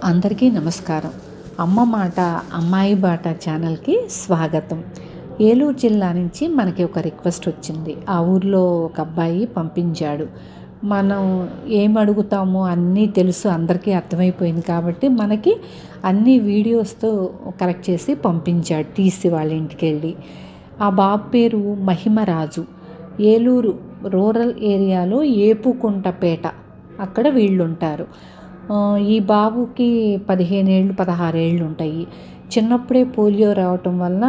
అందరికీ నమస్కారం. అమ్మ మాట అమ్మాయి బాట ఛానల్కి స్వాగతం. ఏలూరు జిల్లా నుంచి మనకి ఒక రిక్వెస్ట్ వచ్చింది. ఆ ఊర్లో ఒక అబ్బాయి పంపించాడు. మనం ఏం అడుగుతామో అన్నీ తెలుసు, అందరికీ అర్థమైపోయింది కాబట్టి మనకి అన్ని వీడియోస్తో కలెక్ట్ చేసి పంపించాడు, తీసి వాళ్ళ ఇంటికి వెళ్ళి. ఆ బాబు పేరు మహిమరాజు. ఏలూరు రూరల్ ఏరియాలో ఏపుకుంటపేట అక్కడ వీళ్ళు ఉంటారు. ఈ బాబుకి 15 ఏళ్ళు 16 ఏళ్ళు ఉంటాయి. చిన్నప్పుడే పోలియో రావటం వల్ల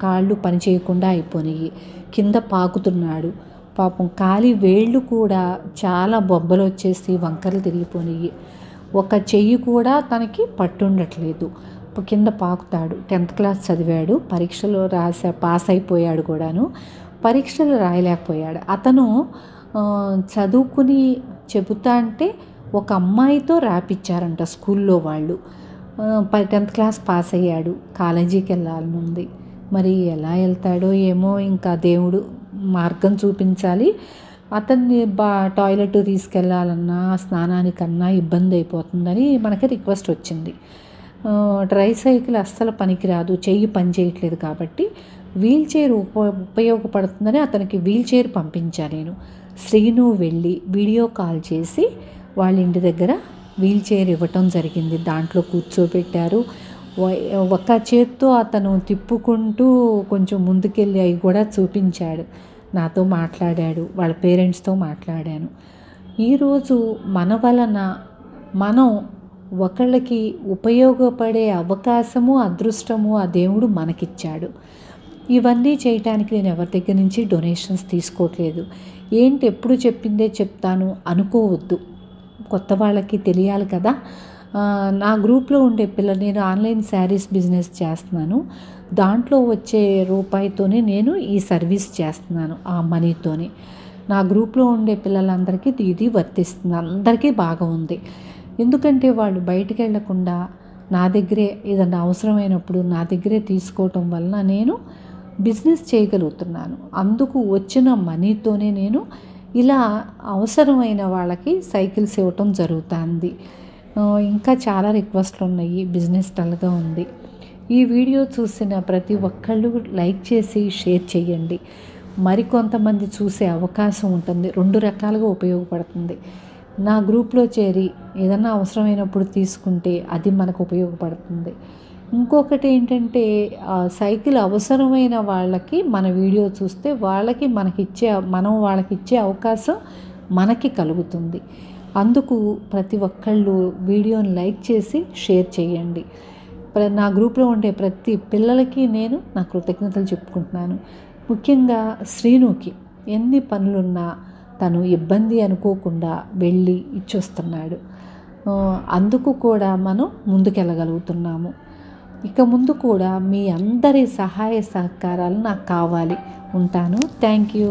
కాళ్ళు పనిచేయకుండా అయిపోయినాయి. కింద పాకుతున్నాడు. పాపం కాలి వేళ్ళు కూడా చాలా బొబ్బలు వచ్చేసి వంకరలు తిరిగిపోయినాయి. ఒక చెయ్యి కూడా తనకి పట్టుండట్లేదు. కింద పాకుతాడు. 10th క్లాస్ చదివాడు. పరీక్షలు పాస్ అయిపోయాడు కూడాను. పరీక్షలు రాయలేకపోయాడు. అతను చదువుకుని చెబుతా అంటే ఒక అమ్మాయితో రాపిచ్చారంట స్కూల్లో వాళ్ళు. 10th క్లాస్ పాస్ అయ్యాడు. కాలేజీకి వెళ్ళాలనుంది. మరి ఎలా వెళ్తాడో ఏమో, ఇంకా దేవుడు మార్గం చూపించాలి. అతన్ని టాయిలెట్ తీసుకెళ్ళాలన్నా స్నానానికన్నా ఇబ్బంది అయిపోతుందని మనకి రిక్వెస్ట్ వచ్చింది. ట్రై సైకిల్ అస్సలు పనికిరాదు, చెయ్యి పని చేయట్లేదు కాబట్టి వీల్ చైర్ ఉపయోగపడుతుందని అతనికి వీల్ చైర్ పంపించాను నేను. శ్రీను వెళ్ళి వీడియో కాల్ చేసి వాళ్ళ ఇంటి దగ్గర వీల్ చైర్ ఇవ్వటం జరిగింది. దాంట్లో కూర్చోబెట్టారు. ఒక చేత్తో అతను తిప్పుకుంటూ కొంచెం ముందుకెళ్ళి అవి కూడా చూపించాడు. నాతో మాట్లాడాడు. వాళ్ళ పేరెంట్స్తో మాట్లాడాను. ఈరోజు మన వలన మనం ఒకళ్ళకి ఉపయోగపడే అవకాశము, అదృష్టము ఆ దేవుడు మనకిచ్చాడు. ఇవన్నీ చేయటానికి నేను ఎవరి దగ్గర నుంచి డొనేషన్స్ తీసుకోవట్లేదు. ఏంటి ఎప్పుడు చెప్పిందే చెప్తాను అనుకోవద్దు. కొత్త వాళ్ళకి తెలియాలి కదా. నా గ్రూప్లో ఉండే పిల్లలు, నేను ఆన్లైన్ శారీస్ బిజినెస్ చేస్తున్నాను. దాంట్లో వచ్చే రూపాయితోనే నేను ఈ సర్వీస్ చేస్తున్నాను. ఆ మనీతోనే నా గ్రూప్లో ఉండే పిల్లలందరికీ ఇది వర్తిస్తుంది. అందరికీ బాగా ఉంది. ఎందుకంటే వాళ్ళు బయటికి వెళ్ళకుండా నా దగ్గరే ఏదన్నా అవసరమైనప్పుడు నా దగ్గరే తీసుకోవటం వలన నేను బిజినెస్ చేయగలుగుతున్నాను. అందుకు వచ్చిన మనీతోనే నేను ఇలా అవసరమైన వాళ్ళకి సైకిల్స్ ఇవ్వటం జరుగుతుంది. ఇంకా చాలా రిక్వెస్ట్లు ఉన్నాయి. బిజినెస్ డల్గా ఉంది. ఈ వీడియో చూసిన ప్రతి ఒక్కళ్ళు లైక్ చేసి షేర్ చేయండి. మరికొంతమంది చూసే అవకాశం ఉంటుంది. 2 రకాలుగా ఉపయోగపడుతుంది. నా గ్రూప్లో చేరి ఏదన్నా అవసరమైనప్పుడు తీసుకుంటే అది మనకు ఉపయోగపడుతుంది. ఇంకొకటి ఏంటంటే, సైకిల్ అవసరమైన వాళ్ళకి మన వీడియో చూస్తే మనం వాళ్ళకి ఇచ్చే అవకాశం మనకి కలుగుతుంది. అందుకు ప్రతి ఒక్కళ్ళు వీడియోని లైక్ చేసి షేర్ చేయండి. నా గ్రూప్లో ఉండే ప్రతి పిల్లలకి నేను నా కృతజ్ఞతలు చెప్పుకుంటున్నాను. ముఖ్యంగా శ్రీనుకి ఎన్ని పనులున్నా తను ఇబ్బంది అనుకోకుండా వెళ్ళి ఇచ్చొస్తున్నాడు. అందుకు కూడా మనం ముందుకెళ్ళగలుగుతున్నాము. ఇక ముందు కూడా మీ అందరి సహాయ సహకారాలు నాకు కావాలి. ఉంటాను. Thank you.